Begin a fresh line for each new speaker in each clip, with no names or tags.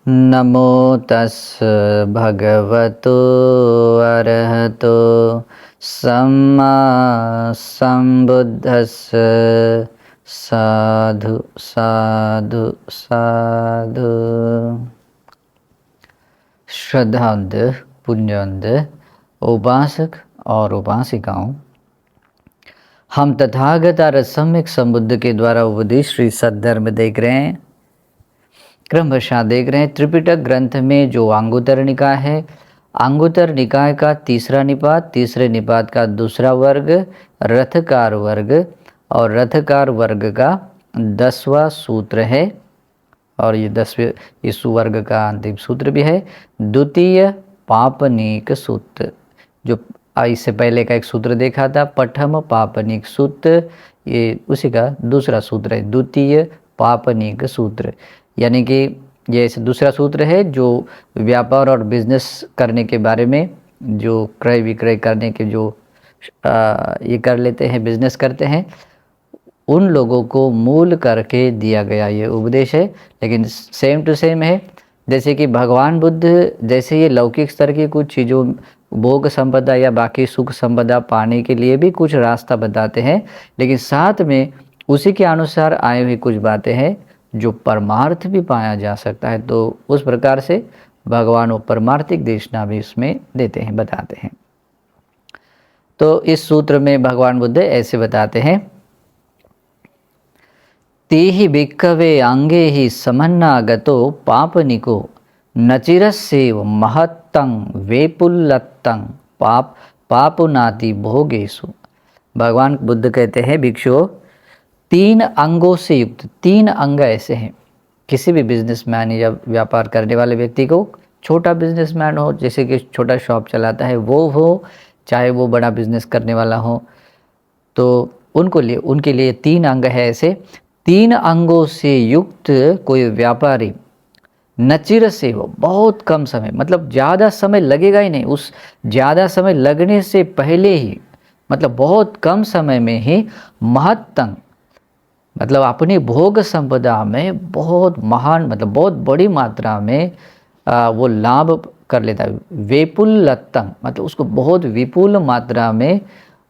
नमो तस् भगवतो अरहतो सम्मा संबुद्धस्स। साधु साधु साधु। श्रद्धावंत पुण्यवंत उपासक और उपासिकाओं, हम तथागत और सम्यक संबुद्ध के द्वारा उपदेश श्री सद्धर्म देख रहे हैं, क्रमशः देख रहे हैं। त्रिपिटक ग्रंथ में जो अंगुत्तर निकाय है, अंगुत्तर निकाय का तीसरा निपात, तीसरे निपात का दूसरा वर्ग रथकार वर्ग, और रथकार वर्ग का 10वां सूत्र है, और ये 10वें इस वर्ग का अंतिम सूत्र भी है, द्वितीय पापनिक सूत्र। जो इससे पहले का एक सूत्र देखा था, पठम पापनिक सूत्र, ये उसी का दूसरा सूत्र है, द्वितीय पापनिक सूत्र। यानी कि ये दूसरा सूत्र है जो व्यापार और बिजनेस करने के बारे में, जो क्रय विक्रय करने के जो ये कर लेते हैं, बिजनेस करते हैं, उन लोगों को मूल करके दिया गया ये उपदेश है। लेकिन सेम टू सेम है, जैसे कि भगवान बुद्ध जैसे ये लौकिक स्तर की कुछ चीज़ों, भोग संपदा या बाकी सुख संपदा पाने के लिए भी कुछ रास्ता बताते हैं, लेकिन साथ में उसी के अनुसार आए हुई कुछ बातें हैं जो परमार्थ भी पाया जा सकता है। तो उस प्रकार से भगवान वो परमार्थिक देशना भी उसमें देते हैं, बताते हैं। तो इस सूत्र में भगवान बुद्ध ऐसे बताते हैं, तेहि भिक्खवे अंगे ही समन्नागतो पापनिको नचिरस्येव महत्तं वेपुल्लतं पापुनाति भोगेषु। भगवान बुद्ध कहते हैं, भिक्षुओं, 3 अंगों से युक्त, 3 अंग ऐसे हैं। किसी भी बिजनेसमैन या व्यापार करने वाले व्यक्ति को, छोटा बिजनेसमैन हो, जैसे कि छोटा शॉप चलाता है वो हो, चाहे वो बड़ा बिजनेस करने वाला हो, तो उनके लिए 3 अंग है ऐसे। 3 अंगों से युक्त कोई व्यापारी नचिर से हो, बहुत कम समय, मतलब ज़्यादा समय लगेगा ही नहीं, उस ज़्यादा समय लगने से पहले ही, मतलब बहुत कम समय में ही महत्तम, मतलब अपनी भोग संपदा में बहुत महान, मतलब बहुत बड़ी मात्रा में वो लाभ कर लेता है। वेपुल्लतम मतलब उसको बहुत विपुल मात्रा में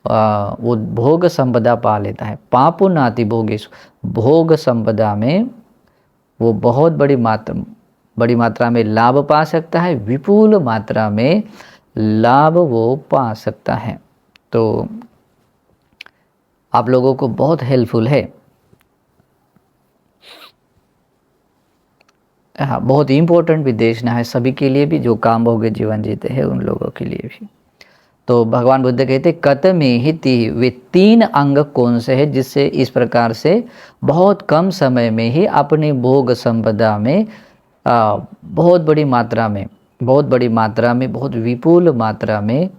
वो भोग संपदा पा लेता है। पापुनाति भोगेश, भोग संपदा में वो बहुत बड़ी मात्रा में लाभ पा सकता है, विपुल मात्रा में लाभ वो पा सकता है। तो आप लोगों को बहुत हेल्पफुल है, हाँ, बहुत इम्पोर्टेंट भी देशना है सभी के लिए भी, जो काम भोग्य जीवन जीते हैं उन लोगों के लिए भी। तो भगवान बुद्ध कहते कतमे ही ती, वे 3 अंग कौन से हैं जिससे इस प्रकार से बहुत कम समय में ही अपनी भोग संपदा में बहुत बड़ी मात्रा में, बहुत विपुल मात्रा में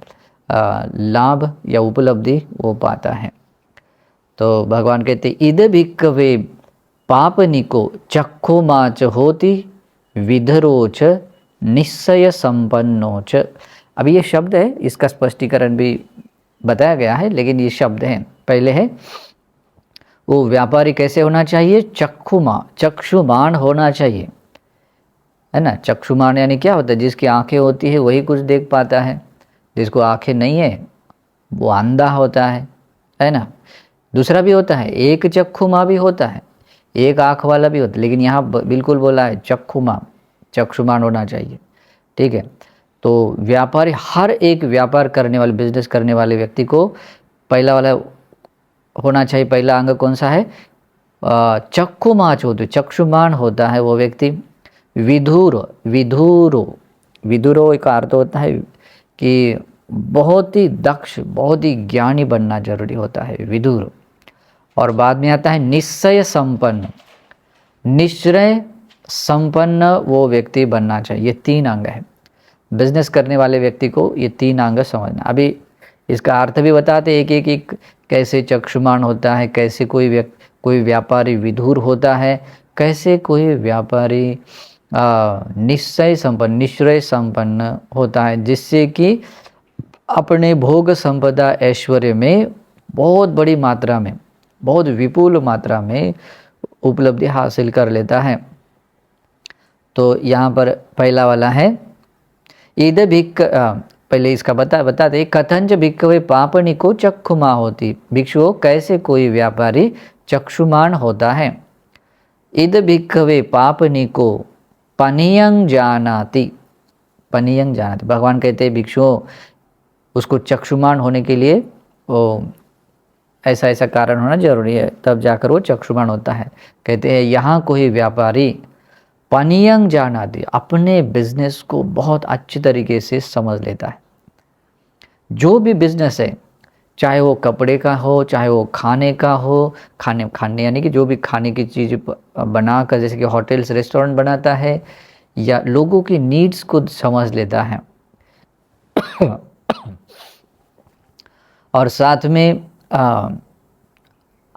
लाभ या उपलब्धि वो पाता है। तो भगवान कहते इद भिक्खवे पापनिको चक्षुमाच होती विधरोच निश्चय संपन्नोच। अभी ये शब्द है, इसका स्पष्टीकरण भी बताया गया है, लेकिन ये शब्द हैं। पहले है वो व्यापारी कैसे होना चाहिए, चक्षुमान होना चाहिए, है ना। चक्षुमान यानी क्या होता है, जिसकी आंखें होती है वही कुछ देख पाता है, जिसको आंखें नहीं है वो अंधा होता है ना। दूसरा भी होता है, एक चक्षुमा भी होता है, एक आँख वाला भी होता है, लेकिन यहाँ बिल्कुल बोला है चक्षुमान होना चाहिए, ठीक है। तो व्यापारी, हर एक व्यापार करने वाले, बिजनेस करने वाले व्यक्ति को पहला वाला होना चाहिए, पहला अंग कौन सा है, चक्षुमाच होते, चक्षुमान होता है वो व्यक्ति। विधुरो का अर्थ होता है कि बहुत ही दक्ष, बहुत ही ज्ञानी बनना जरूरी होता है, विधुर। और बाद में आता है निश्चय संपन्न वो व्यक्ति बनना चाहिए। ये 3 अंग है, बिजनेस करने वाले व्यक्ति को ये 3 अंग समझना। अभी इसका अर्थ भी बताते एक कैसे चक्षुमान होता है, कैसे कोई व्यापारी विधुर होता है, कैसे कोई व्यापारी निश्चय संपन्न होता है, जिससे कि अपने भोग संपदा ऐश्वर्य में बहुत बड़ी मात्रा में, बहुत विपुल मात्रा में उपलब्धि हासिल कर लेता है। तो यहाँ पर पहला वाला है ईद भिक्ख, पहले इसका बता दे। कथंच भिक्खवे पापनिको चक्षुमा होती। भिक्षुओं कैसे कोई व्यापारी चक्षुमान होता है। ईद भिक्खवे पापनिको पनियंग जानाति। पनियंग जानाति, भगवान कहते हैं भिक्षुओं उसको चक्षुमान होने के लिए वो ऐसा ऐसा कारण होना जरूरी है, तब जाकर वो चक्षुमान होता है। कहते हैं यहाँ कोई व्यापारी पनियंग जानाति, अपने बिजनेस को बहुत अच्छी तरीके से समझ लेता है। जो भी बिजनेस है, चाहे वो कपड़े का हो, चाहे वो खाने का हो, खाने यानी कि जो भी खाने की चीज़ बनाकर, जैसे कि होटल्स रेस्टोरेंट बनाता है, या लोगों की नीड्स को समझ लेता है और साथ में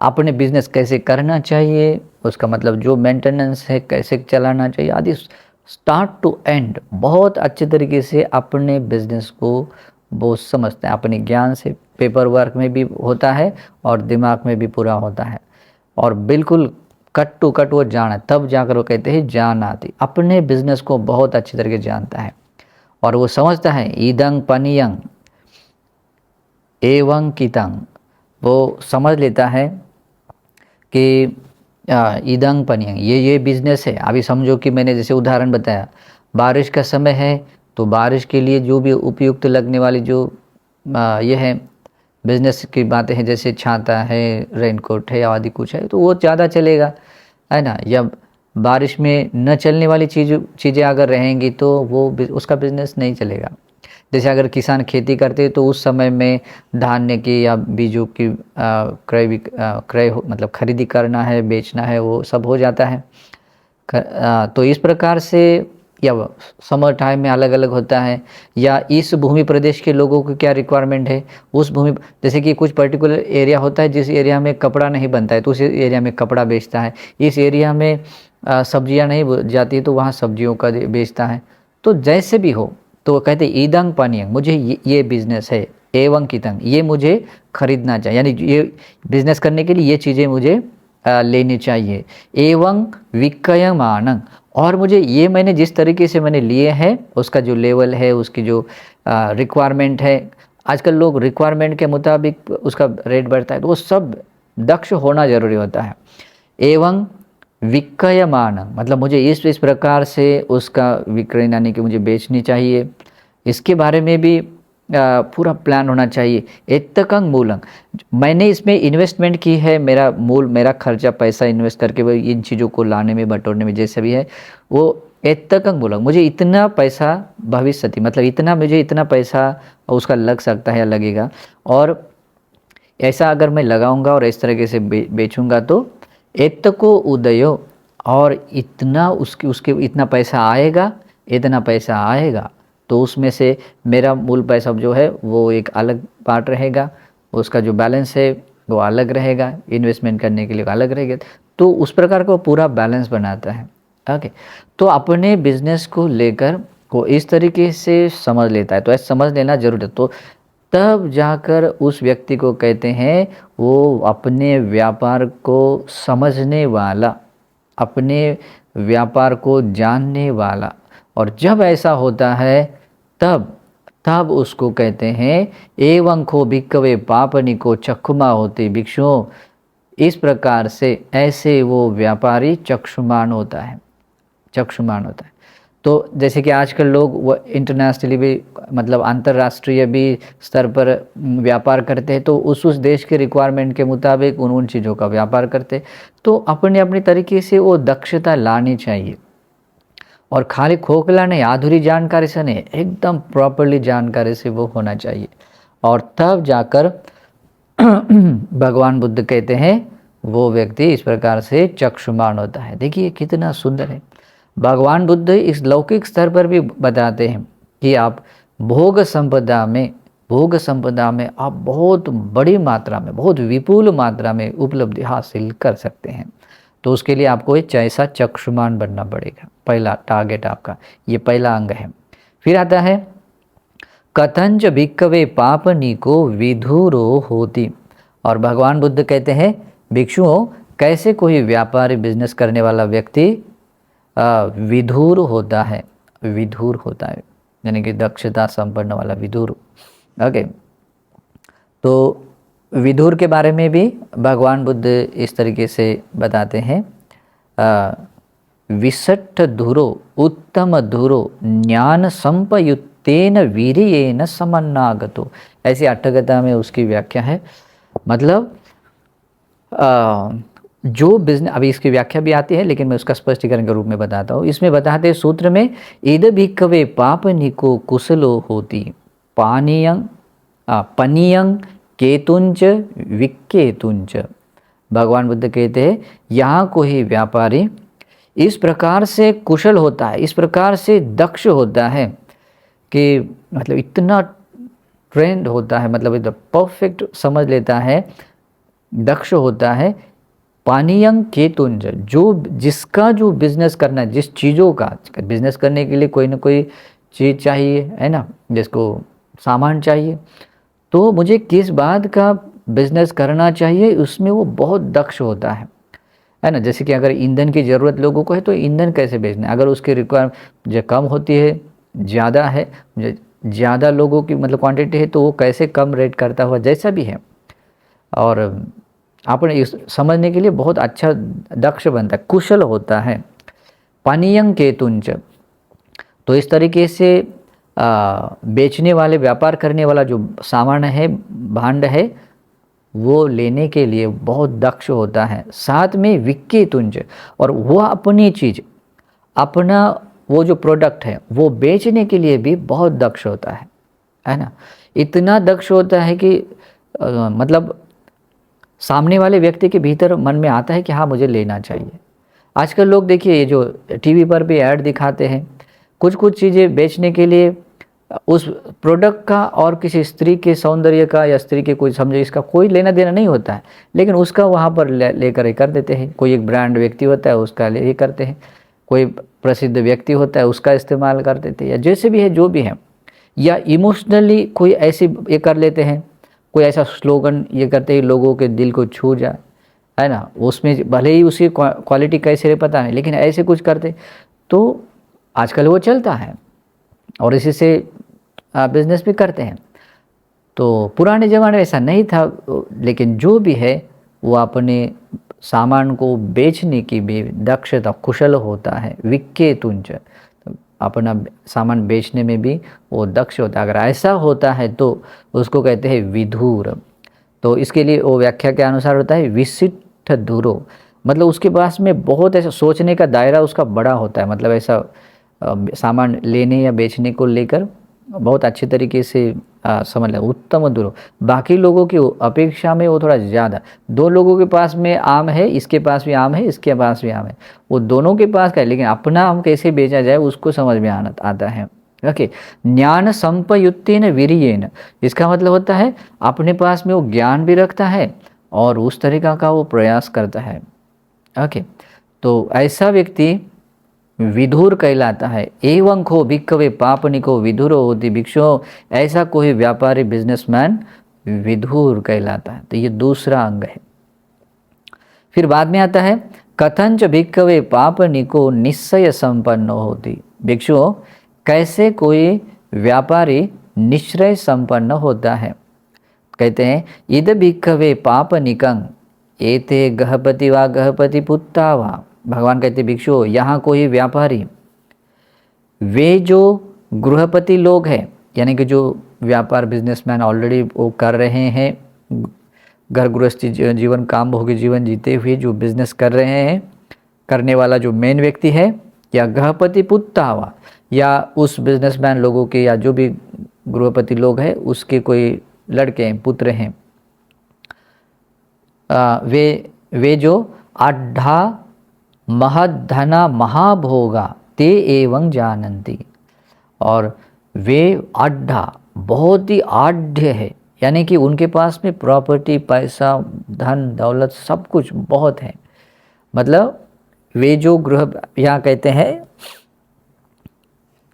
अपने बिजनेस कैसे करना चाहिए, उसका मतलब जो मेंटेनेंस है कैसे चलाना चाहिए आदि, स्टार्ट टू एंड बहुत अच्छे तरीके से अपने बिजनेस को वो समझते हैं। अपने ज्ञान से पेपर वर्क में भी होता है और दिमाग में भी पूरा होता है, और बिल्कुल कट टू कट वो जाना, तब जाकर वो कहते हैं जान आती। अपने बिजनेस को बहुत अच्छी तरीके से जानता है और वो समझता है ईदंग पनियंग एवं कितंग, वो समझ लेता है कि ईदंग पनियंग ये बिजनेस है। अभी समझो कि मैंने जैसे उदाहरण बताया, बारिश का समय है तो बारिश के लिए जो भी उपयुक्त लगने वाली जो ये है बिजनेस की बातें हैं, जैसे छाता है, रेनकोट है आदि कुछ है, तो वो ज़्यादा चलेगा, है ना। या बारिश में न चलने वाली चीज़ें अगर रहेंगी तो वो उसका बिजनेस नहीं चलेगा। जैसे अगर किसान खेती करते हैं तो उस समय में धान्य की या बीजों की क्रय मतलब खरीदी करना है, बेचना है, वो सब हो जाता है। तो इस प्रकार से, या समर टाइम में अलग अलग होता है, या इस भूमि प्रदेश के लोगों को क्या रिक्वायरमेंट है उस भूमि, जैसे कि कुछ पर्टिकुलर एरिया होता है जिस एरिया में कपड़ा नहीं बनता है तो उस एरिया में कपड़ा बेचता है, इस एरिया में सब्जियां नहीं जाती तो वहाँ सब्जियों का बेचता है। तो जैसे भी हो, तो वो कहते ईदंग पानियंग, मुझे ये बिजनेस है, एवं कितंग ये मुझे खरीदना चाहिए, यानी ये बिजनेस करने के लिए ये चीज़ें मुझे लेनी चाहिए। एवं विक्रयमाणं, और मुझे ये मैंने जिस तरीके से मैंने लिए हैं उसका जो लेवल है, उसकी जो रिक्वायरमेंट है, आजकल लोग रिक्वायरमेंट के मुताबिक उसका रेट बढ़ता है, तो वो सब दक्ष होना जरूरी होता है। एवं विक्रयमाण, मतलब मुझे इस प्रकार से उसका विक्रय यानी कि मुझे बेचनी चाहिए, इसके बारे में भी पूरा प्लान होना चाहिए। एत्तकंग मूलंग, मैंने इसमें इन्वेस्टमेंट की है, मेरा खर्चा पैसा इन्वेस्ट करके वो इन चीज़ों को लाने में, बटोरने में जैसे भी है, वो एत्तकंग मूलंग, मुझे इतना पैसा भविष्यति, मतलब इतना मुझे इतना पैसा उसका लग सकता है या लगेगा, और ऐसा अगर मैं लगाऊंगा और इस तरीके से बेचूंगा तो एत्तको उदयो, और इतना उसके इतना पैसा आएगा, इतना पैसा आएगा, तो उसमें से मेरा मूल पैसा जो है वो एक अलग पार्ट रहेगा, उसका जो बैलेंस है वो अलग रहेगा, इन्वेस्टमेंट करने के लिए अलग रहेगा। तो उस प्रकार का पूरा बैलेंस बनाता है। ओके, तो अपने बिजनेस को लेकर वो इस तरीके से समझ लेता है, तो ऐसा समझ लेना जरूर है। तो तब जाकर उस व्यक्ति को कहते हैं वो अपने व्यापार को समझने वाला, अपने व्यापार को जानने वाला। और जब ऐसा होता है तब उसको कहते हैं एवं को भिक्खवे पापनिको चक्षुमा होते। भिक्षुओं इस प्रकार से ऐसे वो व्यापारी चक्षुमान होता है, चक्षुमान होता है। तो जैसे कि आजकल लोग वो इंटरनेशनली भी, मतलब अंतर्राष्ट्रीय भी स्तर पर व्यापार करते हैं, तो उस देश के रिक्वायरमेंट के मुताबिक उन चीज़ों का व्यापार करते। तो अपने अपने तरीके से वो दक्षता लानी चाहिए, और खाली खोखला नहीं, अधूरी जानकारी से नहीं, एकदम प्रॉपरली जानकारी से वो होना चाहिए। और तब जाकर भगवान बुद्ध कहते हैं वो व्यक्ति इस प्रकार से चक्षुमान होता है। देखिए कितना सुंदर है। भगवान बुद्ध इस लौकिक स्तर पर भी बताते हैं कि आप भोग संपदा में आप बहुत बड़ी मात्रा में, बहुत विपुल मात्रा में उपलब्धि हासिल कर सकते हैं। तो उसके लिए आपको एक ऐसा चक्षुमान बनना पड़ेगा। पहला टारगेट आपका, ये पहला अंग है। फिर आता है कथंच भिक्खवे पापनिको विधुरो होती। और भगवान बुद्ध कहते हैं भिक्षुओं कैसे कोई व्यापारी बिजनेस करने वाला व्यक्ति विधुर होता है, विधुर होता है, यानी कि दक्षता संपन्न वाला विधुर। ओके, तो विधुर के बारे में भी भगवान बुद्ध इस तरीके से बताते हैं, विसट्ठ धुरो उत्तम धुरो ज्ञान संपयुक्तेन वीर्येन समन्नागतो, ऐसी अट्ठकथा में उसकी व्याख्या है। मतलब जो बिजनेस, अभी इसकी व्याख्या भी आती है लेकिन मैं उसका स्पष्टीकरण के रूप में बताता हूँ। इसमें बताते हैं सूत्र में, इद भिक्खवे पापनिको कुशलो होती पानीयं पनीयं केतुंच विक्केतुंच। भगवान बुद्ध कहते हैं यहाँ कोई व्यापारी इस प्रकार से कुशल होता है, इस प्रकार से दक्ष होता है कि मतलब इतना ट्रेंड होता है, मतलब एकदम परफेक्ट समझ लेता है, दक्ष होता है। पानीयं केतुंज, जो जिसका जो बिजनेस करना है, जिस चीज़ों का बिजनेस करने के लिए कोई ना कोई चीज़ चाहिए, है ना, जिसको सामान चाहिए, तो मुझे किस बात का बिजनेस करना चाहिए, उसमें वो बहुत दक्ष होता है ना। जैसे कि अगर ईंधन की ज़रूरत लोगों को है तो ईंधन कैसे बेचना है, अगर उसकी रिक्वायरमेंट जो कम होती है, ज़्यादा है, ज़्यादा लोगों की मतलब क्वांटिटी है, तो वो कैसे कम रेट करता हुआ, जैसा भी है, और आपने इस समझने के लिए बहुत अच्छा दक्ष बनता है, कुशल होता है। पानीयं केतुंच, तो इस तरीके से बेचने वाले, व्यापार करने वाला जो सामान है, भांड है, वो लेने के लिए बहुत दक्ष होता है। साथ में विक्केतुंज, और वो अपनी चीज़, अपना वो जो प्रोडक्ट है वो बेचने के लिए भी बहुत दक्ष होता है ना। इतना दक्ष होता है कि मतलब सामने वाले व्यक्ति के भीतर मन में आता है कि हाँ मुझे लेना चाहिए। आजकल लोग देखिए, ये जो टीवी पर भी ऐड दिखाते हैं, कुछ कुछ चीज़ें बेचने के लिए उस प्रोडक्ट का और किसी स्त्री के सौंदर्य का या स्त्री के कोई समझे इसका कोई लेना देना नहीं होता है, लेकिन उसका वहाँ पर लेकर ये कर देते हैं। कोई एक ब्रांड व्यक्ति होता है उसका ये करते हैं, कोई प्रसिद्ध व्यक्ति होता है उसका इस्तेमाल कर देते हैं, या जैसे भी है जो भी है, या इमोशनली कोई ऐसी ये कर लेते हैं, कोई ऐसा स्लोगन ये करते हैं लोगों के दिल को छू जाए, है ना। उसमें भले ही उसकी क्वालिटी कैसे रहे पता नहीं, लेकिन ऐसे कुछ करते तो आजकल वो चलता है और इसी से बिजनेस भी करते हैं। तो पुराने ज़माने में ऐसा नहीं था, लेकिन जो भी है वो अपने सामान को बेचने की भी दक्षता, कुशल होता है। विक्केतुंच, अपना सामान बेचने में भी वो दक्ष होता है। अगर ऐसा होता है तो उसको कहते हैं विधुर। तो इसके लिए वो व्याख्या के अनुसार होता है विशिष्ट धुरो, मतलब उसके पास में बहुत ऐसा सोचने का दायरा उसका बड़ा होता है, मतलब ऐसा सामान लेने या बेचने को लेकर बहुत अच्छे तरीके से समझ लें। उत्तम धुरो, बाकी लोगों की अपेक्षा में वो थोड़ा ज़्यादा, दो लोगों के पास में आम है, इसके पास भी आम है, इसके पास भी आम है, वो दोनों के पास का है, लेकिन अपना आम कैसे बेचा जाए उसको समझ में आता है। ओके, ज्ञान संपयुक्तेन वीर्येन, इसका मतलब होता है अपने पास में वो ज्ञान भी रखता है और उस तरीका का वो प्रयास करता है। ओके, तो ऐसा व्यक्ति विधुर कहलाता है। एवं खो भिक्खवे पापनिको विधुरो होती भिक्षु, ऐसा कोई व्यापारी बिजनेसमैन विधुर कहलाता है। तो ये दूसरा अंग है। फिर बाद में आता है कथंच भिक्खवे पापनिको निश्चय संपन्न होती। भिक्षुओं, कैसे कोई व्यापारी निश्चय संपन्न होता है। कहते हैं इद भिक्खवे पापनिकं एते गहपति वा गहपति पुत्ता वा। भगवान कहते भिक्षु, यहाँ कोई व्यापारी, वे जो गृहपति लोग हैं, यानी कि जो व्यापार बिजनेसमैन ऑलरेडी वो कर रहे हैं, घर गृहस्थी जीवन, काम भोगी जीवन जीते हुए जो बिजनेस कर रहे हैं, करने वाला जो मेन व्यक्ति है, या गृहपति पुत्ता हुआ, या उस बिजनेसमैन लोगों के या जो भी गृहपति लोग हैं उसके कोई लड़के हैं, पुत्र हैं, वे जो आढ़ा महद्धना महाभोगा ते एवं जानन्ति, और वे आढ़ा बहुत ही आढ़्य है, यानी कि उनके पास में प्रॉपर्टी, पैसा, धन दौलत सब कुछ बहुत है। मतलब वे जो गृह, यहाँ कहते हैं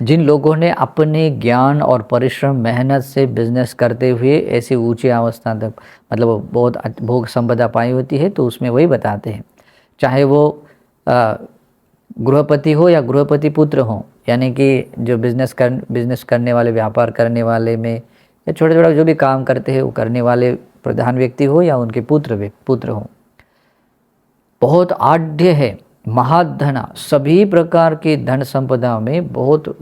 जिन लोगों ने अपने ज्ञान और परिश्रम मेहनत से बिजनेस करते हुए ऐसी ऊंची अवस्था तक मतलब बहुत भोग संपदा पाई होती है, तो उसमें वही बताते हैं, चाहे वो गृहपति हो या गृहपति पुत्र हो, यानी कि जो बिजनेस करने वाले, व्यापार करने वाले में, या छोटे छोटे जो भी काम करते हैं वो करने वाले प्रधान व्यक्ति हो या उनके पुत्र हो, बहुत आढ़ है, महाधना, सभी प्रकार की धन संपदा में बहुत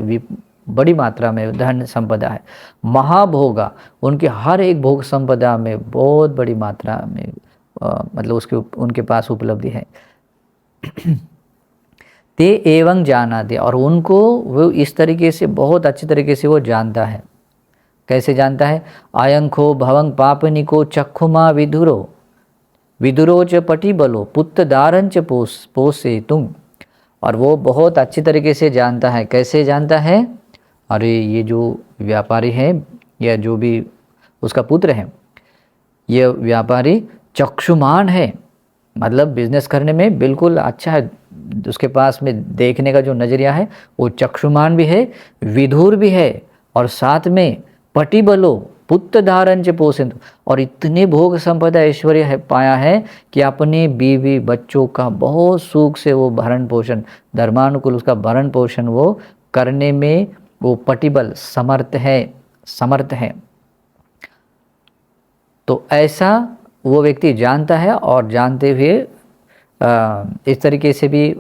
बड़ी मात्रा में धन संपदा है। महाभोगा, उनके हर एक भोग संपदा में बहुत बड़ी मात्रा में मतलब उनके पास उपलब्धि है। ते एवं जाना दे, और उनको वो इस तरीके से बहुत अच्छी तरीके से वो जानता है। कैसे जानता है? आयंखो भवंग पापनिको चक्षुमा विदुरो च पटिबलो पुत्र दारंच पोसे तुम। और वो बहुत अच्छी तरीके से जानता है। कैसे जानता है? अरे ये जो व्यापारी है या जो भी उसका पुत्र है, ये व्यापारी चक्षुमान है, मतलब बिजनेस करने में बिल्कुल अच्छा है, उसके पास में देखने का जो नज़रिया है वो चक्षुमान भी है, विधुर भी है, और साथ में पटिबलो पुत्र धारंच पोषित, और इतने भोग संपदा ऐश्वर्य है पाया है कि अपने बीवी बच्चों का बहुत सुख से वो भरण पोषण, धर्मानुकूल उसका भरण पोषण वो करने में वो पटिबल समर्थ है। तो ऐसा वो व्यक्ति जानता है, और जानते हुए इस तरीके से भी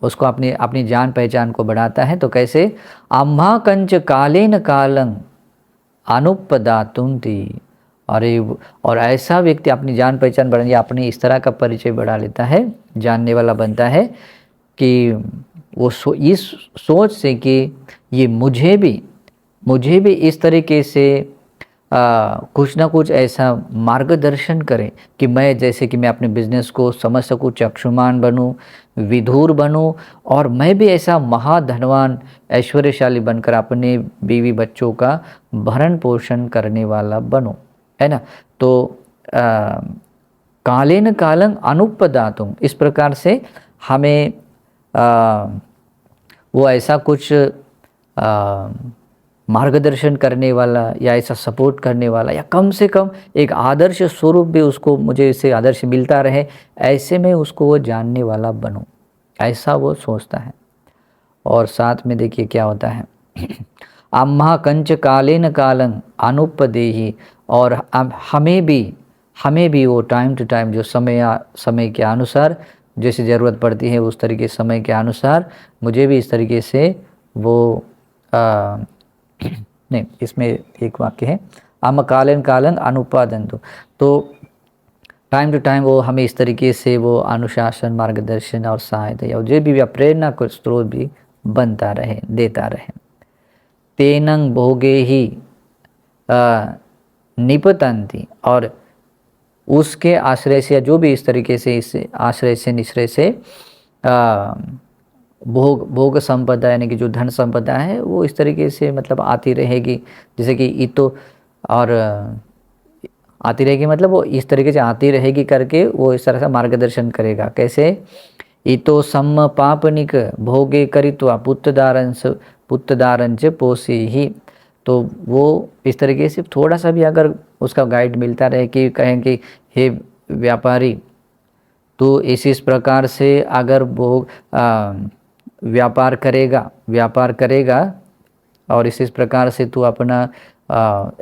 उसको अपनी जान पहचान को बढ़ाता है। तो कैसे? अम्मा कंच कालेन कालं अनुपदातुंती, और ऐसा व्यक्ति अपनी जान पहचान बढ़ाने, अपनी इस तरह का परिचय बढ़ा लेता है, जानने वाला बनता है कि वो इस सोच से कि ये मुझे भी इस तरीके से कुछ ना कुछ ऐसा मार्गदर्शन करें कि मैं अपने बिजनेस को समझ सकूं, चक्षुमान बनूं, विधुर बनूं, और मैं भी ऐसा महाधनवान ऐश्वर्यशाली बनकर अपने बीवी बच्चों का भरण पोषण करने वाला बनूं, है ना। तो कालेन कालं अनुपदातुम, इस प्रकार से हमें वो ऐसा कुछ मार्गदर्शन करने वाला या ऐसा सपोर्ट करने वाला, या कम से कम एक आदर्श स्वरूप भी उसको, मुझे इससे आदर्श मिलता रहे, ऐसे में उसको वो जानने वाला बनूं, ऐसा वो सोचता है। और साथ में देखिए क्या होता है, अम्मा कंच कालेन कालं अनुपदेहि, और हमें भी वो टाइम टू टाइम जो समय के अनुसार जैसे ज़रूरत पड़ती है उस तरीके समय के अनुसार मुझे भी इस तरीके से वो नहीं, इसमें एक वाक्य है, अम कालन कालन अनुपादंतु, तो टाइम टू टाइम वो हमें इस तरीके से वो अनुशासन, मार्गदर्शन और सहायता या जो भी प्रेरणा को स्रोत भी बनता रहे, देता रहे। तेनंग भोगे ही निपतंती, और उसके आश्रय से, जो भी इस तरीके से इस आश्रय से निश्रय से भोग संपदा यानी कि जो धन संपदा है वो इस तरीके से मतलब आती रहेगी, जैसे कि इतो, और आती रहेगी मतलब वो इस तरीके से आती रहेगी करके वो इस तरह से मार्गदर्शन करेगा। कैसे? इतो सम पापनिक भोगे करित्वा पुत्रदारंच पोषे ही, तो वो इस तरीके से थोड़ा सा भी अगर उसका गाइड मिलता रहे कि कहें कि हे व्यापारी, तो इस प्रकार से अगर भोग व्यापार करेगा और इस प्रकार से तू अपना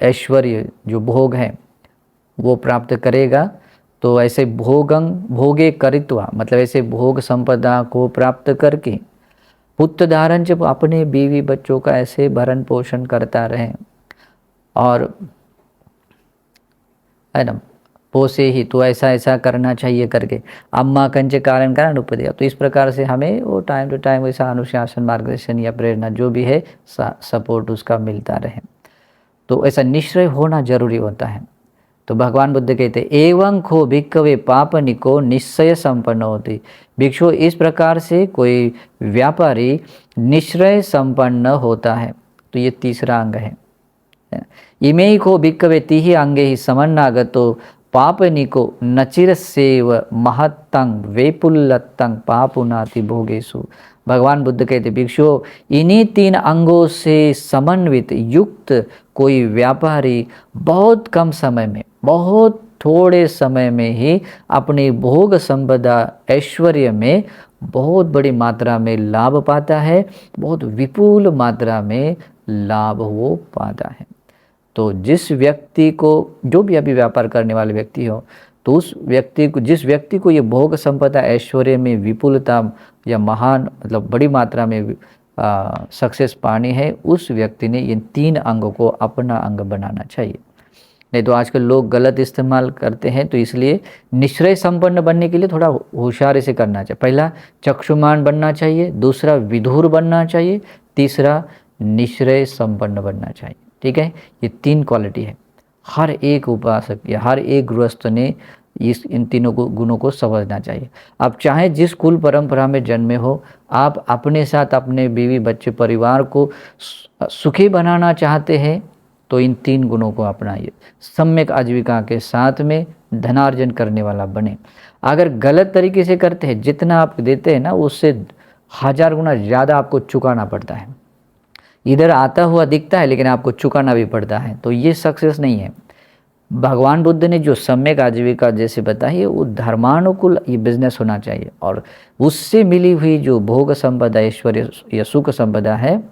ऐश्वर्य जो भोग है वो प्राप्त करेगा, तो ऐसे भोगे करित्वा मतलब ऐसे भोग संपदा को प्राप्त करके पुत्र धारण जब अपने बीवी बच्चों का ऐसे भरण पोषण करता रहे, और है ना, पोसे ही, तो ऐसा करना चाहिए करके अम्मा कंच कारण का अनुपदेय, तो इस प्रकार से हमें वो टाइम टू टाइम वैसा अनुशासन, मार्गदर्शन या प्रेरणा जो भी है सपोर्ट उसका मिलता रहे। तो ऐसा निश्चय होना जरूरी होता है। तो भगवान बुद्ध कहते एवं खो भिक्खवे पापनिको निश्चय संपन्न होती, भिक्षु इस प्रकार से कोई व्यापारी निश्चय संपन्न होता है। तो ये तीसरा अंग है। इमे को भिक्खवे तिहि अंगे ही समन्नागतो पापनिको नचिरसेव महत्तंग वेपुल्लतंग पापुनाति भोगेशु। भगवान बुद्ध कहते भिक्षुओं, इन्हीं 3 अंगों से समन्वित युक्त कोई व्यापारी बहुत कम समय में, बहुत थोड़े समय में ही अपनी भोग संपदा ऐश्वर्य में बहुत बड़ी मात्रा में लाभ पाता है, बहुत विपुल मात्रा में लाभ वो पाता है। तो जिस व्यक्ति को, जो भी अभी व्यापार करने वाले व्यक्ति हो, तो उस व्यक्ति को, जिस व्यक्ति को ये भोग संपदा, ऐश्वर्य में विपुलता या महान मतलब बड़ी मात्रा में सक्सेस पानी है, उस व्यक्ति ने इन 3 अंगों को अपना अंग बनाना चाहिए। नहीं तो आजकल लोग गलत इस्तेमाल करते हैं। तो इसलिए निश्चय संपन्न बनने के लिए थोड़ा होशियारी से करना चाहिए। पहला चक्षुमान बनना चाहिए, दूसरा विधुर बनना चाहिए, तीसरा निश्चय संपन्न बनना चाहिए। ठीक है, ये 3 क्वालिटी है। हर एक उपासक या हर एक गृहस्थ ने इन तीनों गुणों को समझना चाहिए। आप चाहे जिस कुल परंपरा में जन्मे हो, आप अपने साथ अपने बीवी बच्चे परिवार को सुखी बनाना चाहते हैं तो इन 3 गुणों को अपनाइए। सम्यक आजीविका के साथ में धनार्जन करने वाला बने। अगर गलत तरीके से करते हैं, जितना आप देते हैं ना, उससे 1000 गुना ज़्यादा आपको चुकाना पड़ता है। इधर आता हुआ दिखता है लेकिन आपको चुकाना भी पड़ता है, तो ये सक्सेस नहीं है। भगवान बुद्ध ने जो सम्यक आजीविका जैसे बताई है, वो धर्मानुकूल ये बिजनेस होना चाहिए, और उससे मिली हुई जो भोग संपदा, ऐश्वर्य या सुख संपदा है,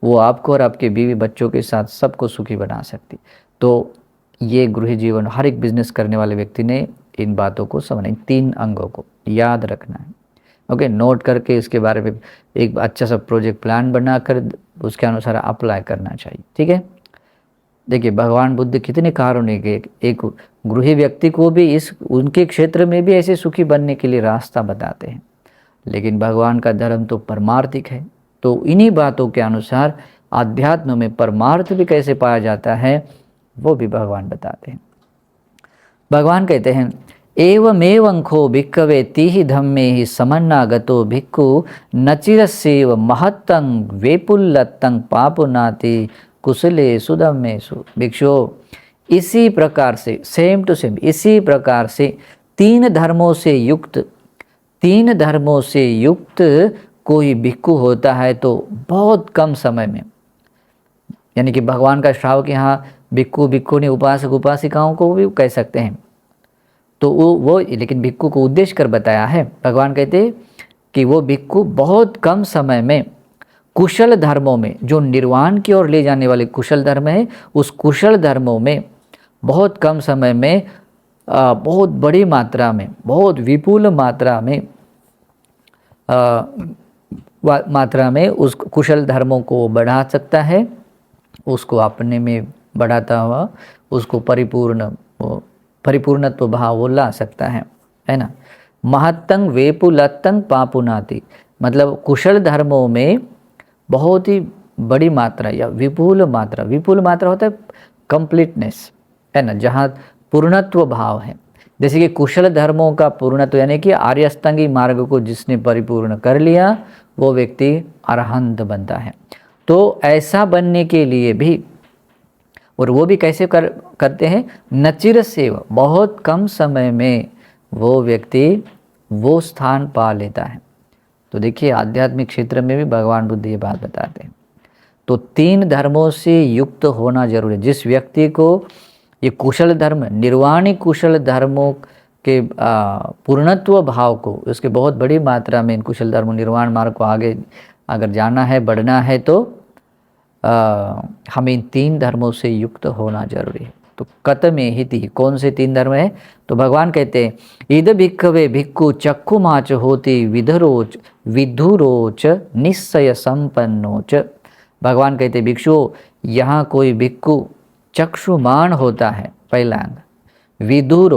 वो आपको और आपके बीवी बच्चों के साथ सबको सुखी बना सकती। तो ये गृह जीवन, हर एक बिजनेस करने वाले व्यक्ति ने इन बातों को समझना, इन 3 अंगों को याद रखना है। ओके, नोट करके इसके बारे में एक अच्छा सा प्रोजेक्ट प्लान बनाकर उसके अनुसार अप्लाई करना चाहिए। ठीक है, देखिए भगवान बुद्ध कितने कारुणिक है। एक गृही व्यक्ति को भी इस उनके क्षेत्र में भी ऐसे सुखी बनने के लिए रास्ता बताते हैं। लेकिन भगवान का धर्म तो परमार्थिक है, तो इन्हीं बातों के अनुसार आध्यात्म में परमार्थ भी कैसे पाया जाता है वो भी भगवान बताते हैं। भगवान कहते हैं, एवमेवं खो भिक्खवे तीहि धम्मे ही समन्नागतो भिक्खु नचिरस्येव महत्तं वेपुल्लतं पापुनाति कुशले सुदम्मेषु। भिक्षु, इसी प्रकार से सेम टू सेम, इसी प्रकार से 3 धर्मों से युक्त कोई भिक्खु होता है तो बहुत कम समय में, यानी कि भगवान का श्रावक यहाँ भिक्खु भिक्खुनी उपासक उपासिकाओं को भी कह सकते हैं। तो वो लेकिन भिक्खु को उद्देश्य कर बताया है। भगवान कहते हैं कि वो भिक्खु बहुत कम समय में कुशल धर्मों में, जो निर्वाण की ओर ले जाने वाले कुशल धर्म है, उस कुशल धर्मों में बहुत कम समय में बहुत बड़ी मात्रा में, बहुत विपुल मात्रा में उस कुशल धर्मों को बढ़ा सकता है। उसको अपने में बढ़ाता हुआ उसको परिपूर्णत्व भाव वो ला सकता है ना। महत्तं वेपुलत्तं पापुनाति, मतलब कुशल धर्मों में बहुत ही बड़ी मात्रा या विपुल मात्रा होता है कंप्लीटनेस, है ना, जहाँ पूर्णत्व भाव है। जैसे कि कुशल धर्मों का पूर्णत्व, यानी कि आर्य अष्टांगी मार्ग को जिसने परिपूर्ण कर लिया वो व्यक्ति अरहंत बनता है। तो ऐसा बनने के लिए भी, और वो भी कैसे करते हैं, नचिर सेव, बहुत कम समय में वो व्यक्ति वो स्थान पा लेता है। तो देखिए आध्यात्मिक क्षेत्र में भी भगवान बुद्ध ये बात बताते हैं। तो 3 धर्मों से युक्त होना जरूरी है। जिस व्यक्ति को ये कुशल धर्म, निर्वाणी कुशल धर्मों के पूर्णत्व भाव को, उसके बहुत बड़ी मात्रा में इन कुशल धर्म निर्वाण मार्ग को आगे अगर जाना है, बढ़ना है, तो हमें इन 3 धर्मों से युक्त होना जरूरी है। तो कतमे हिति, कौन से 3 धर्म है? तो भगवान कहते हैं, इद भिक्खवे भिक्खु चक्षुमाच होति विधुरोच निश्चय संपन्नोच। भगवान कहते भिक्षु, यहाँ कोई भिक्खु चक्षुमान होता है, पहला अंग, विधुर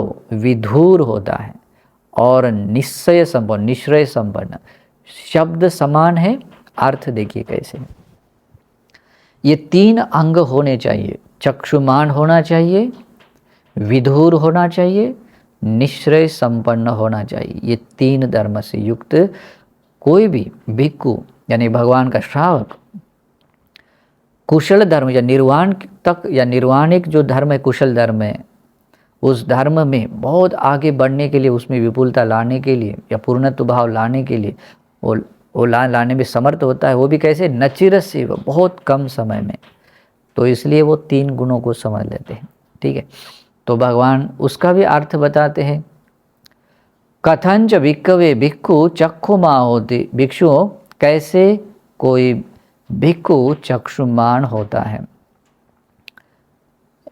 होता है, और निश्चय संपन्न। शब्द समान है, अर्थ देखिए कैसे है। ये 3 अंग होने चाहिए, चक्षुमान होना चाहिए, विधुर होना चाहिए, निश्चय संपन्न होना चाहिए। ये 3 धर्म से युक्त कोई भी भिक्खु यानी भगवान का श्रावक कुशल धर्म या निर्वाण तक, या निर्वाणिक जो धर्म है, कुशल धर्म है, उस धर्म में बहुत आगे बढ़ने के लिए, उसमें विपुलता लाने के लिए या पूर्णत्व भाव लाने के लिए वो लाने में समर्थ होता है। वो भी कैसे? नचिरस से, बहुत कम समय में। तो इसलिए वो 3 गुणों को समझ लेते हैं। ठीक है, तो भगवान उसका भी अर्थ बताते हैं। कथंच भिक्खवे भिक्खु चक्षुमा होती, भिक्षुओं कैसे कोई भिक्खु चक्षुमान होता है।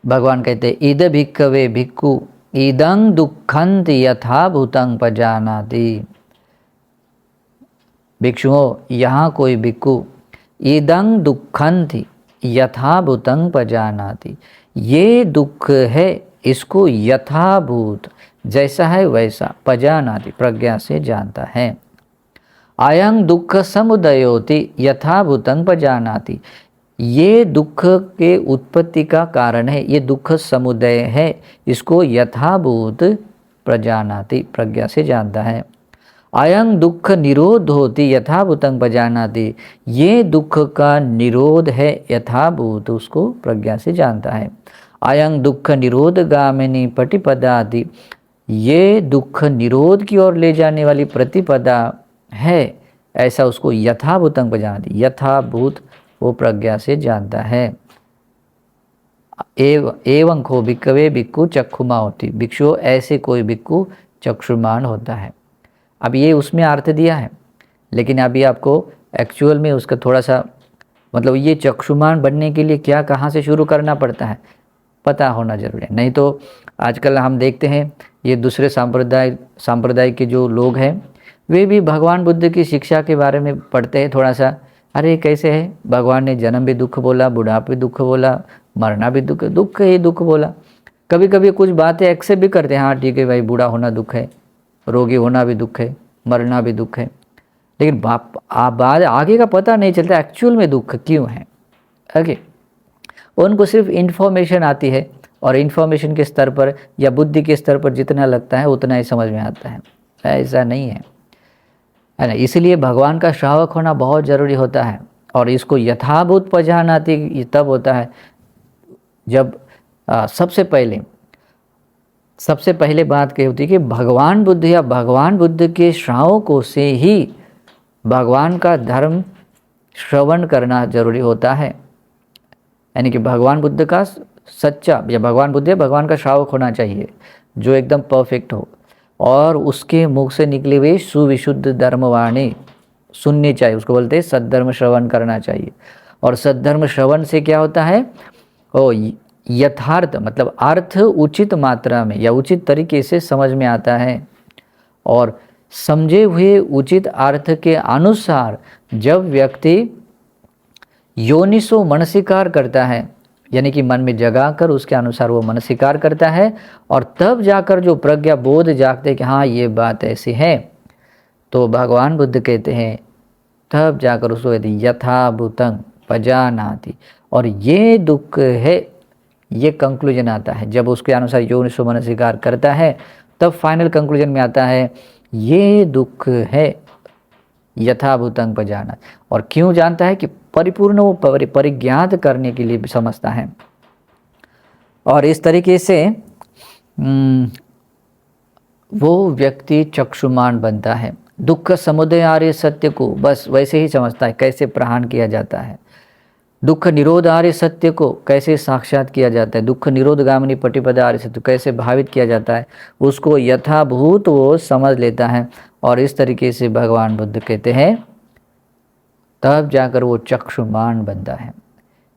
भगवान कहते हैं इद भिक्खवे भिक्खु इदं दुखंत यथा भूतं पजानाति। भिक्षुओं यहाँ कोई भिक्खु इदं दुखंति यथाभूतं पजानाति, ये दुख है इसको यथाभूत जैसा है वैसा पजानाति प्रज्ञा से जानता है। अयं दुख समुदयोति यथाभूतं पजानाति, ये दुख के उत्पत्ति का कारण है, ये दुख समुदय है, इसको यथाभूत प्रजानाति प्रज्ञा से जानता है। अयं दुख निरोध होती यथाभूतं पजानाति, ये दुख का निरोध है यथाभूत उसको प्रज्ञा से जानता है। अयं दुख निरोध गामिनी प्रतिपदाति, ये दुख निरोध की ओर ले जाने वाली प्रतिपदा है, ऐसा उसको यथाभूतं पजानाति यथाभूत वो प्रज्ञा से जानता है। एवं को भिक्खवे भिक्खु चक्षुमा होती, भिक्षु ऐसे कोई भिक्खु चक्षुमान होता है। अब ये उसमें अर्थ दिया है, लेकिन अभी आपको एक्चुअल में उसका थोड़ा सा मतलब ये चक्षुमान बनने के लिए क्या कहाँ से शुरू करना पड़ता है पता होना जरूरी है। नहीं तो आजकल हम देखते हैं ये दूसरे सांप्रदाय के जो लोग हैं वे भी भगवान बुद्ध की शिक्षा के बारे में पढ़ते हैं थोड़ा सा, अरे कैसे है भगवान ने जन्म भी दुख बोला, बुढ़ापे भी दुख बोला, मरना भी दुख, दुख ही दुख बोला। कभी कभी कुछ बातें एक्सेप्ट भी करते हैं, हाँ ठीक है भाई बूढ़ा होना दुख है, रोगी होना भी दुख है, मरना भी दुख है, लेकिन बाद आगे का पता नहीं चलता एक्चुअल में दुख क्यों है। ओके, उनको सिर्फ इन्फॉर्मेशन आती है और इन्फॉर्मेशन के स्तर पर या बुद्धि के स्तर पर जितना लगता है उतना ही समझ में आता है, ऐसा नहीं है ना। इसलिए भगवान का श्रावक होना बहुत ज़रूरी होता है और इसको यथाभूत पहचानाती तब होता है जब सबसे पहले बात कही होती है कि भगवान बुद्ध या भगवान बुद्ध के श्रावकों से ही भगवान का धर्म श्रवण करना जरूरी होता है। यानी कि भगवान बुद्ध का सच्चा या भगवान बुद्ध या भगवान का श्रावक होना चाहिए जो एकदम परफेक्ट हो और उसके मुख से निकले हुए सुविशुद्ध धर्मवाणी सुननी चाहिए, उसको बोलते हैं सद्धर्म श्रवण करना चाहिए। और सद्धर्म श्रवण से क्या होता है, ओ यथार्थ मतलब अर्थ उचित मात्रा में या उचित तरीके से समझ में आता है और समझे हुए उचित अर्थ के अनुसार जब व्यक्ति योनिसो मनसिकार करता है, यानी कि मन में जगाकर उसके अनुसार वो मनसिकार करता है और तब जाकर जो प्रज्ञा बोध जागते हैं कि हाँ ये बात ऐसी है, तो भगवान बुद्ध कहते हैं तब जाकर उसको यथाभूतं पजानाति, और ये दुख है ये कंक्लूजन आता है। जब उसके अनुसार योनिसो मनसिकार करता है तब फाइनल कंक्लूजन में आता है ये दुख है यथाभूतं पजानाति। और क्यों जानता है कि परिपूर्ण वो परिज्ञात करने के लिए समझता है। और इस तरीके से वो व्यक्ति चक्षुमान बनता है। दुख समुदय आर्य सत्य को बस वैसे ही समझता है कैसे प्रहान किया जाता है, दुख निरोध आर्य सत्य को कैसे साक्षात किया जाता है, दुख निरोध गामिनी प्रतिपदा आर्य सत्य कैसे भावित किया जाता है, उसको यथाभूत वो समझ लेता है। और इस तरीके से भगवान बुद्ध कहते हैं तब जाकर वो चक्षुमान बनता है।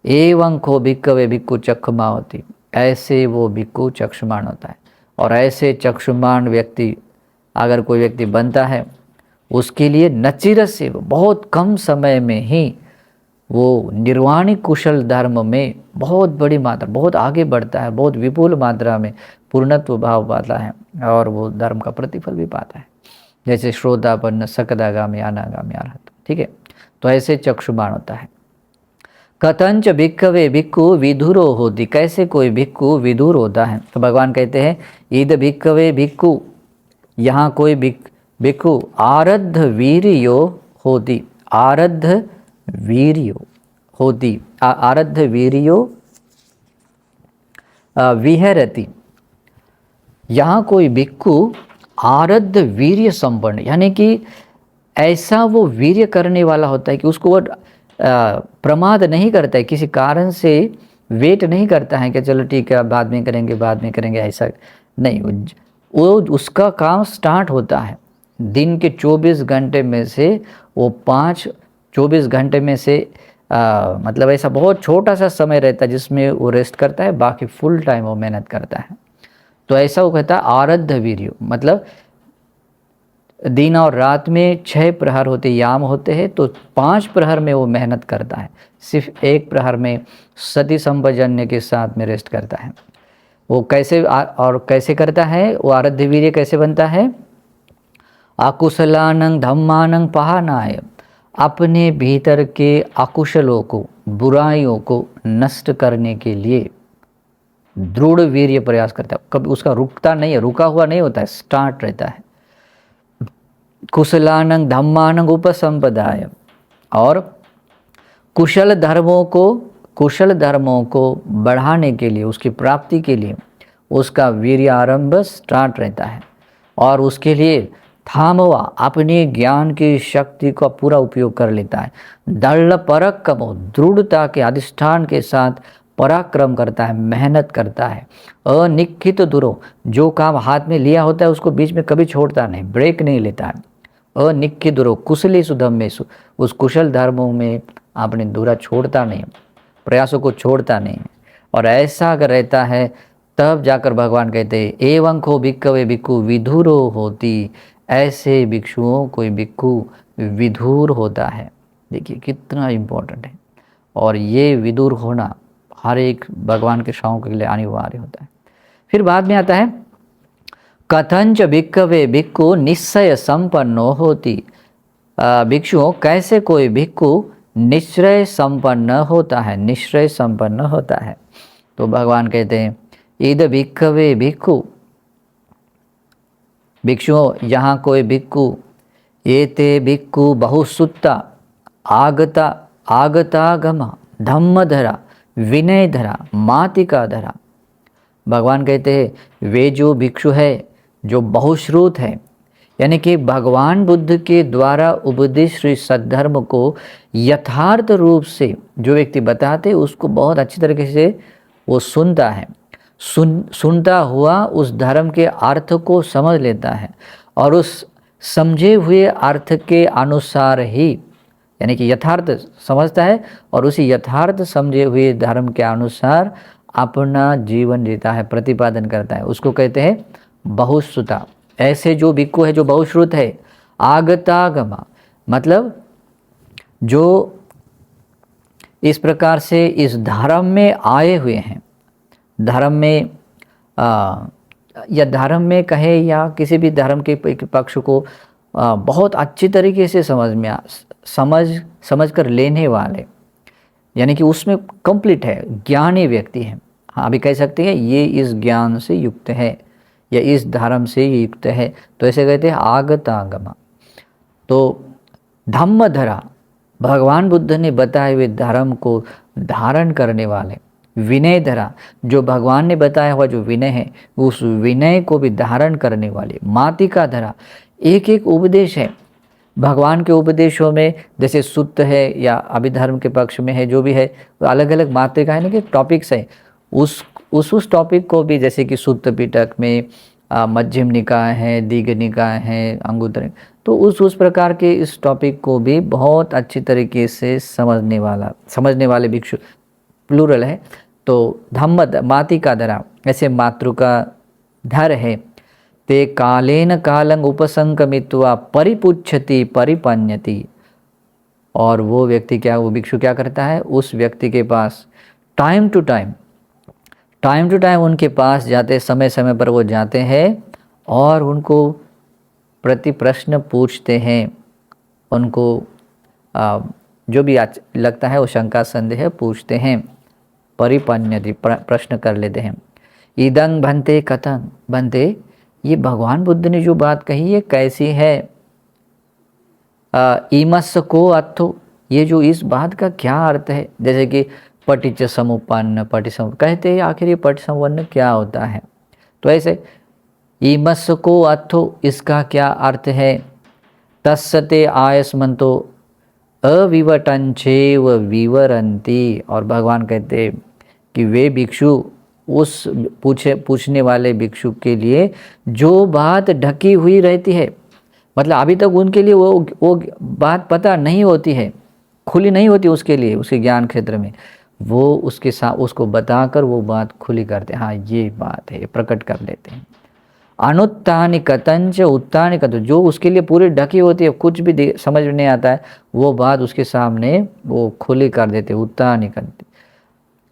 एवं को भिक्खवे भिक्खु चक्षुमा होती, ऐसे वो भिक्खु चक्षुमान होता है। और ऐसे चक्षुमान व्यक्ति अगर कोई व्यक्ति बनता है उसके लिए नचिरस से बहुत कम समय में ही वो निर्वाणी कुशल धर्म में बहुत बड़ी मात्रा बहुत आगे बढ़ता है, बहुत विपुल मात्रा में पूर्णत्व भाव पाता है और वो धर्म का प्रतिफल भी पाता है, जैसे श्रोतापन्न सकदागामी अनागामी अरहत। ठीक है, तो ऐसे चक्षुमान होता है। कथंच भिक्खवे भिक्खु विधुरो होती, कैसे कोई भिक्खु विधुर होता है। तो भगवान कहते हैं ईद भिक्खवे भिक्खु, यहाँ कोई भिक्खु आरද්ධ वीर्यो होती, आरද්ධ वीर्यो होती, आरද්ධ वीर्यो विहरति, यहाँ कोई भिक्खु आरද්ධ वीर्य संपन्न, यानी कि ऐसा वो वीर्य करने वाला होता है कि उसको वो प्रमाद नहीं करता है, किसी कारण से वेट नहीं करता है कि चलो ठीक है बाद में करेंगे ऐसा नहीं। वो उसका काम स्टार्ट होता है। दिन के 24 घंटे में से वो 24 घंटे में से मतलब ऐसा बहुत छोटा सा समय रहता है जिसमें वो रेस्ट करता है, बाकी फुल टाइम वो मेहनत करता है। तो ऐसा वो कहता है आरब्ध वीर्य, मतलब दिन और रात में 6 प्रहर होते, याम होते हैं, तो 5 प्रहर में वो मेहनत करता है, सिर्फ 1 प्रहर में सती संपजन्य के साथ में रेस्ट करता है। वो कैसे और कैसे करता है, वो आराध्य वीर्य कैसे बनता है? अकुशलानंग धम्मानंग पहानाय, अपने भीतर के अकुशलों को, बुराइयों को नष्ट करने के लिए दृढ़ वीर्य प्रयास करता है। कभी उसका रुकता नहीं है, रुका हुआ नहीं होता है, स्टार्ट रहता है। कुशलानंग धम्मानंग उपसंपदाय, और कुशल धर्मों को बढ़ाने के लिए, उसकी प्राप्ति के लिए उसका वीर्य आरंभ स्टार्ट रहता है। और उसके लिए थामवा, अपने ज्ञान की शक्ति का पूरा उपयोग कर लेता है। दृढ़ पराक्रमो, दृढ़ता के अधिष्ठान के साथ पराक्रम करता है, मेहनत करता है। अनिखित दुरो, जो काम हाथ में लिया होता है उसको बीच में कभी छोड़ता नहीं, ब्रेक नहीं लेता है। अनिखित दुरो कुशलेषु धम्मेषु, उस कुशल धर्मों में आपने दूरा छोड़ता नहीं, प्रयासों को छोड़ता नहीं। और ऐसा अगर रहता है तब जाकर भगवान कहते हैं एवं को भिक्खवे भिक्खु विधुरो होती, ऐसे भिक्षुओं कोई भिक्खु विधुर होता है। देखिए कितना इम्पोर्टेंट है। और ये विदुर होना हर एक भगवान के श्रावकों के लिए अनिवार्य होता है। फिर बाद में आता है कथंच भिक्खवे भिक्खु निश्चय संपन्नो होती, भिक्षुओं कैसे कोई भिक्खु निश्चय संपन्न होता है, निश्चय संपन्न होता है। तो भगवान कहते हैं इद भिक्खवे भिक्खु, भिक्षुओं यहाँ कोई भिक्खु, एते भिक्खु बहुसुत्ता आगतागम धम्मधरा विनयधरा मातिकाधरा। भगवान कहते हैं वे जो भिक्षु है जो बहुश्रुत है, यानी कि भगवान बुद्ध के द्वारा उपदेश श्री सद्धर्म को यथार्थ रूप से जो व्यक्ति बताते उसको बहुत अच्छी तरीके से वो सुनता है, सुनता हुआ उस धर्म के अर्थ को समझ लेता है, और उस समझे हुए अर्थ के अनुसार ही, यानी कि यथार्थ समझता है और उसी यथार्थ समझे हुए धर्म के अनुसार अपना जीवन जीता है, प्रतिपादन करता है, उसको कहते हैं बहुश्रुता। ऐसे जो भिक्खु है जो बहुश्रुत है, आगतागमा मतलब जो इस प्रकार से इस धर्म में आए हुए हैं, धर्म में या धर्म में कहे या किसी भी धर्म के पक्ष को बहुत अच्छी तरीके से समझ कर लेने वाले, यानी कि उसमें कंप्लीट है, ज्ञानी व्यक्ति है। हाँ, अभी कह सकते हैं ये इस ज्ञान से युक्त है या इस धर्म से युक्त है, तो ऐसे कहते हैं आगतागमा। तो धम्मधरा, भगवान बुद्ध ने बताए हुए धर्म को धारण करने वाले, विनयधरा, जो भगवान ने बताया हुआ जो विनय है उस विनय को भी धारण करने वाले, मातिकाधरा, एक एक उपदेश है भगवान के उपदेशों में, जैसे सुत्त है या अभिधर्म के पक्ष में है, जो भी है अलग अलग मात्रिका है ना कि टॉपिक्स है, उस टॉपिक को भी, जैसे कि सुत्त पिटक में मध्यम निकाय है, दीर्घ निकाय है, अंगुत्तर, तो उस प्रकार के इस टॉपिक को भी बहुत अच्छी तरीके से समझने वाले भिक्षु प्लूरल है। तो धम्म मातिकाधरा, ऐसे मातृका धर है, ते कालेन कालं उपसंकमित्वा परिपुच्छति परिपन्यति। और वो व्यक्ति क्या, वो भिक्षु क्या करता है, उस व्यक्ति के पास टाइम टू टाइम उनके पास जाते, समय समय पर वो जाते हैं और उनको प्रति प्रश्न पूछते हैं, उनको जो भी लगता है वो शंका संदेह पूछते हैं, परिपन्यति प्रश्न कर लेते हैं। इदं भन्ते कथं भन्ते, ये भगवान बुद्ध ने जो बात कही ये कैसी है, ईमस् को अर्थो, ये जो इस बात का क्या अर्थ है, जैसे कि पटिच समुपन्न कहते हैं आखिर ये पट संपन्न क्या होता है। तो ऐसे ईमस् को अर्थो, इसका क्या अर्थ है, तस्सते आयस्मन्तो अविवटंचेव विवरंती। और भगवान कहते कि वे भिक्षु उस पूछने वाले भिक्षु के लिए जो बात ढकी हुई रहती है, मतलब अभी तक उनके लिए वो बात पता नहीं होती है, खुली नहीं होती उसके लिए, उसके ज्ञान क्षेत्र में, वो उसके साथ उसको बताकर वो बात खुली करते हैं। हाँ ये बात है, प्रकट कर लेते हैं। अनुत्तानि कथंच उत्तानि कथ, जो उसके लिए पूरी ढकी होती है, कुछ भी समझ में नहीं आता है, वो बात उसके सामने वो खुली कर देते। उत्तानि कथ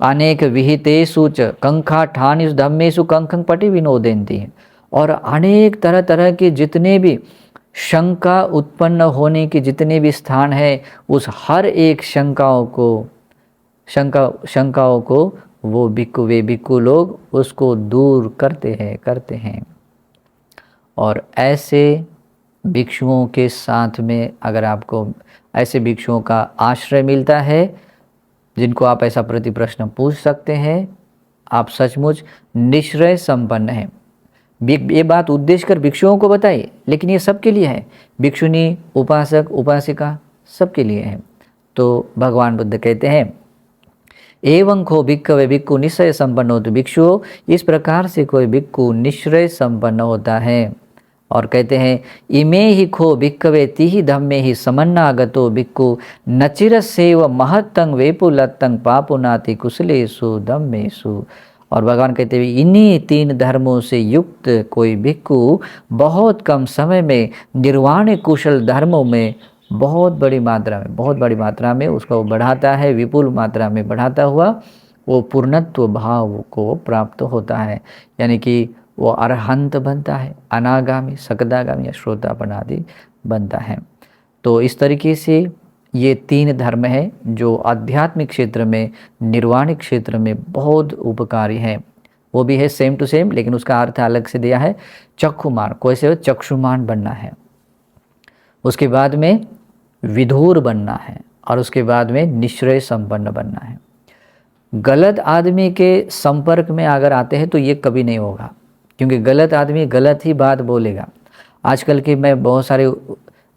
अनेक विहितेषु च कंखा ठानिषु धम्मेषु कंखं पटि विनोदयन्ति है। और अनेक तरह तरह के जितने भी शंका उत्पन्न होने के जितने भी स्थान है, उस हर एक शंकाओं को वो भिक्खु लोग उसको दूर करते हैं। और ऐसे भिक्षुओं के साथ में अगर आपको ऐसे भिक्षुओं का आश्रय मिलता है, जिनको आप ऐसा प्रति प्रश्न पूछ सकते हैं, आप सचमुच निश्चय संपन्न हैं। ये बात उद्देश्य कर भिक्षुओं को बताइए, लेकिन ये सबके लिए है, भिक्षुनी, उपासक, उपासिका सबके लिए है। तो भगवान बुद्ध कहते हैं, एवं खो भिक्खवे भिक्खु निश्चय संपन्न हो। तो भिक्षुओं, इस प्रकार से कोई भिक्खु निश्चय संपन्न होता है। और कहते हैं, इमे ही खो भिक्खवे तिहि धम्मे ही समन्नागतो भिक्खु नचिरसेव महत्तंग वेपुलत्तंग पापुनाति कुशलेषु धम्मेषु। और भगवान कहते हैं, इन्हीं 3 धर्मों से युक्त कोई भिक्खु बहुत कम समय में निर्वाण कुशल धर्मों में बहुत बड़ी मात्रा में उसका वो बढ़ाता है, विपुल मात्रा में बढ़ाता हुआ वो पूर्णत्व भाव को प्राप्त होता है। यानी कि वो अरहंत बनता है, अनागामी, सकदागामी या श्रोतापन आदि बनता है। तो इस तरीके से ये 3 धर्म है जो आध्यात्मिक क्षेत्र में, निर्वाणिक क्षेत्र में बहुत उपकारी है। वो भी है सेम टू सेम, लेकिन उसका अर्थ अलग से दिया है। चक्षुमान, कैसे चक्षुमान बनना है, उसके बाद में विधुर बनना है, और उसके बाद में निश्चय संपन्न बनना है। गलत आदमी के संपर्क में अगर आते हैं तो ये कभी नहीं होगा, क्योंकि गलत आदमी गलत ही बात बोलेगा। आजकल के मैं बहुत सारे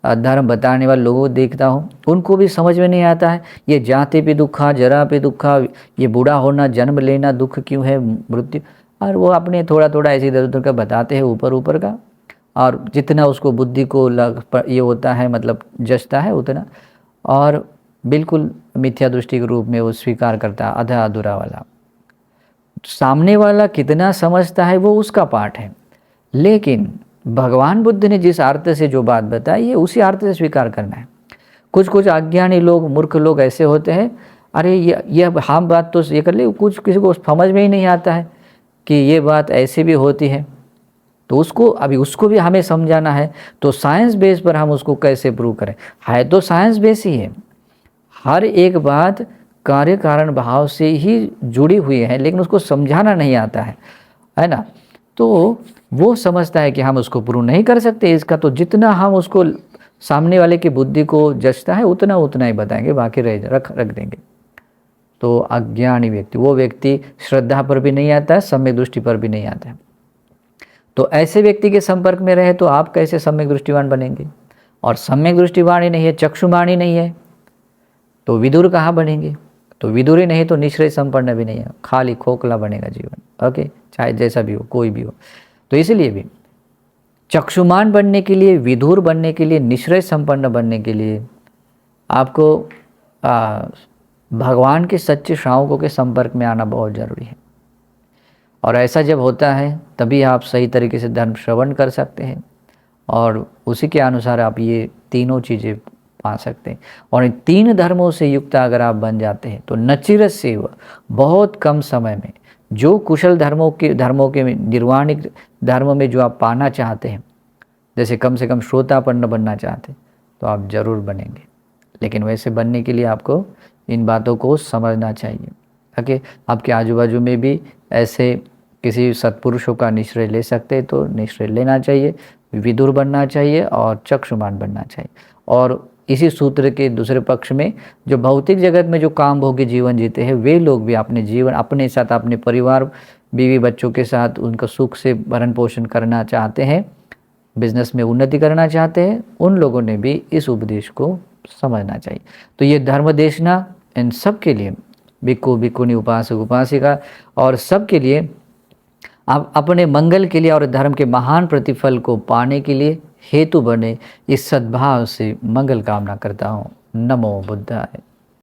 धर्म बताने वाले लोगों को देखता हूँ, उनको भी समझ में नहीं आता है ये जाति पे दुखा, जरा पे दुखा, ये बूढ़ा होना, जन्म लेना दुख क्यों है, मृत्यु, और वो अपने थोड़ा थोड़ा ऐसे इधर उधर का बताते हैं, ऊपर का, और जितना उसको बुद्धि को ये होता है, मतलब जचता है उतना, और बिल्कुल मिथ्या दृष्टि के रूप में वो स्वीकार करता है, आधा अधूरा वाला। सामने वाला कितना समझता है वो उसका पाठ है, लेकिन भगवान बुद्ध ने जिस अर्थ से जो बात बताई है उसी अर्थ से स्वीकार करना है। कुछ अज्ञानी लोग, मूर्ख लोग ऐसे होते हैं, अरे ये हम बात तो ये कर ले, कुछ किसी को समझ में ही नहीं आता है कि ये बात ऐसे भी होती है, तो उसको भी हमें समझाना है। तो साइंस बेस पर हम उसको कैसे प्रूव करें, है तो साइंस बेस ही है, हर एक बात कार्य कारण भाव से ही जुड़ी हुई है, लेकिन उसको समझाना नहीं आता है ना। तो वो समझता है कि हम उसको प्रूव नहीं कर सकते इसका, तो जितना हम उसको सामने वाले की बुद्धि को जचता है उतना ही बताएंगे, बाकी रख देंगे। तो अज्ञानी व्यक्ति, वो व्यक्ति श्रद्धा पर भी नहीं आता है, सम्यक दृष्टि पर भी नहीं आता है। तो ऐसे व्यक्ति के संपर्क में रहे तो आप कैसे सम्यक दृष्टिवान बनेंगे, और सम्यक दृष्टिवान ही नहीं है, चक्षुमान ही नहीं है, तो विदुर कहाँ बनेंगे। तो विदुर ही नहीं तो निश्चय संपन्न भी नहीं है, खाली खोखला बनेगा जीवन। ओके, चाहे जैसा भी हो, कोई भी हो। तो इसलिए भी चक्षुमान बनने के लिए, विधुर बनने के लिए, निश्चय संपन्न बनने के लिए आपको भगवान के सच्चे श्रावकों के संपर्क में आना बहुत ज़रूरी है। और ऐसा जब होता है तभी आप सही तरीके से धर्म श्रवण कर सकते हैं, और उसी के अनुसार आप ये तीनों चीज़ें पा सकते हैं। और इन 3 धर्मों से युक्त अगर आप बन जाते हैं तो नचिर सेव, बहुत कम समय में जो कुशल धर्मों के निर्वाणिक धर्म में जो आप पाना चाहते हैं, जैसे कम से कम श्रोतापन्न बनना चाहते हैं, तो आप जरूर बनेंगे। लेकिन वैसे बनने के लिए आपको इन बातों को समझना चाहिए। ओके, आपके आजू बाजू में भी ऐसे किसी सत्पुरुषों का निश्चय ले सकते हैं तो निश्चय लेना चाहिए, विदुर बनना चाहिए और चक्षुमान बनना चाहिए। और इसी सूत्र के दूसरे पक्ष में जो भौतिक जगत में जो काम भोगी जीवन जीते हैं, वे लोग भी अपने जीवन अपने साथ, अपने परिवार, बीवी बच्चों के साथ उनका सुख से भरण पोषण करना चाहते हैं, बिजनेस में उन्नति करना चाहते हैं, उन लोगों ने भी इस उपदेश को समझना चाहिए। तो ये धर्म देशना इन सब के लिए भिक्खु भिक्खुनी, उपासक उपासिका और सबके लिए आप अपने मंगल के लिए और धर्म के महान प्रतिफल को पाने के लिए हेतु बने, इस सद्भाव से मंगल कामना करता हूँ। नमो बुद्धाय।